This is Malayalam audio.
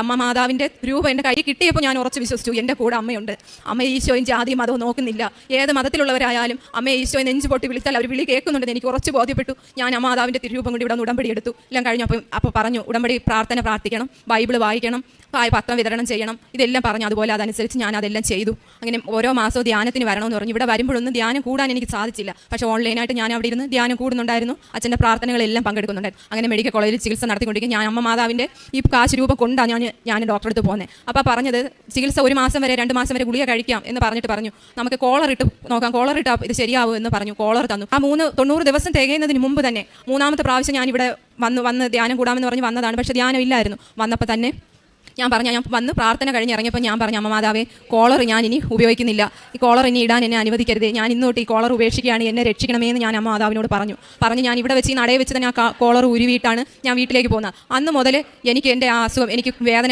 അമ്മ മാതാവിൻ്റെ രൂപം എൻ്റെ കൈ കിട്ടിയപ്പോൾ ഞാൻ ഉറച്ച് വിശ്വസിച്ചു, എൻ്റെ കൂടെ അമ്മയുണ്ട്. അമ്മ ഈശോയും ജാതിയും മതവും നോക്കുന്നില്ല, ഏത് മതത്തിലുള്ളവരായാലും അമ്മയെ ഈശോയെ നെഞ്ചു പൊട്ടി വിളിച്ചാൽ അവർ വിളി കേൾക്കുന്നുണ്ടെന്ന് എനിക്ക് ഉറച്ച് ബോധ്യപ്പെട്ടു. ഞാൻ അമ്മ മാതാവിൻ്റെ തിരുരൂപം കൊണ്ട് ഇവിടെ ഉടമ്പടി എടുത്തു. എല്ലാം കഴിഞ്ഞപ്പോൾ പറഞ്ഞു ഉടമ്പടി പ്രാർത്ഥിക്കണം, ബൈബിൾ വായിക്കണം, പത്രം വിതരണം ചെയ്യണം, ഇതെല്ലാം പറഞ്ഞു. അതുപോലെ അതനുസരിച്ച് ഞാൻ അതെല്ലാം ചെയ്തു. അങ്ങനെ ഓരോ മാസവും ധ്യാനത്തിന് വരണമെന്ന് പറഞ്ഞു. ഇവിടെ വരുമ്പോഴൊന്നും ധ്യാനം കൂടാൻ എനിക്ക് സാധിച്ചില്ല. പക്ഷേ ഓൺലൈനായിട്ട് ഞാൻ അവിടെ ഇരുന്ന് ധ്യാനം കൂടുന്നുണ്ടായിരുന്നു, അച്ഛൻ്റെ പ്രാർത്ഥനകളെല്ലാം പങ്കെടുക്കുന്നുണ്ടായിരുന്നു. അങ്ങനെ മെഡിക്കൽ കോളേജിൽ ചികിത്സ നടത്തിക്കൊണ്ടിരിക്കും. ഞാൻ അമ്മ മാതാവിൻ്റെ ഈ കാശ് രൂപം കൊണ്ടാണ് ഞാൻ ഡോക്ടറെ അടുത്ത് പോകുന്നത്. അപ്പോൾ പറഞ്ഞത് ചികിത്സ 1 മാസം വരെ 2 മാസം വരെ ഗുളിക കഴിക്കാം എന്ന് പറഞ്ഞിട്ട് പറഞ്ഞു നമുക്ക് കോളർ ഇട്ട് നോക്കാം, കോളർ ഇട്ടാൽ ഇത് ശരിയാവും എന്ന് പറഞ്ഞു. കോളർ തന്നു. ആ 90 ദിവസം തികയുന്നതിന് മുമ്പ് തന്നെ 3ാമത്തെ പ്രാവശ്യം ഞാനിവിടെ വന്ന് ധ്യാനം കൂടാമെന്ന് പറഞ്ഞ് വന്നതാണ്. പക്ഷേ ധ്യാനം ഇല്ലായിരുന്നു. വന്നപ്പോൾ തന്നെ ഞാൻ വന്ന് പ്രാർത്ഥന കഴിഞ്ഞ് ഇറങ്ങിയപ്പോൾ ഞാൻ പറഞ്ഞു, അമ്മ മാതാവേ, കോളർ ഞാൻ ഇനി ഉപയോഗിക്കുന്നില്ല, ഈ കോളർ ഇനി ഇടാൻ എന്നെ അനുവദിക്കരുതേ, ഞാൻ ഇന്ന് തൊട്ട് ഈ കോളർ ഉപേക്ഷിക്കുകയാണ്, എന്നെ രക്ഷിക്കണമേ എന്ന് ഞാൻ അമ്മ മാതാവിനോട് പറഞ്ഞു. ഞാൻ ഇവിടെ വെച്ച് ഈ നടയെ വെച്ച് തന്നെ ആ കോളർ ഉരുവിയിട്ടാണ് ഞാൻ വീട്ടിലേക്ക് പോകുന്നത്. അന്ന് മുതൽ എനിക്ക് എൻ്റെ ആ അസുഖം, എനിക്ക് വേദന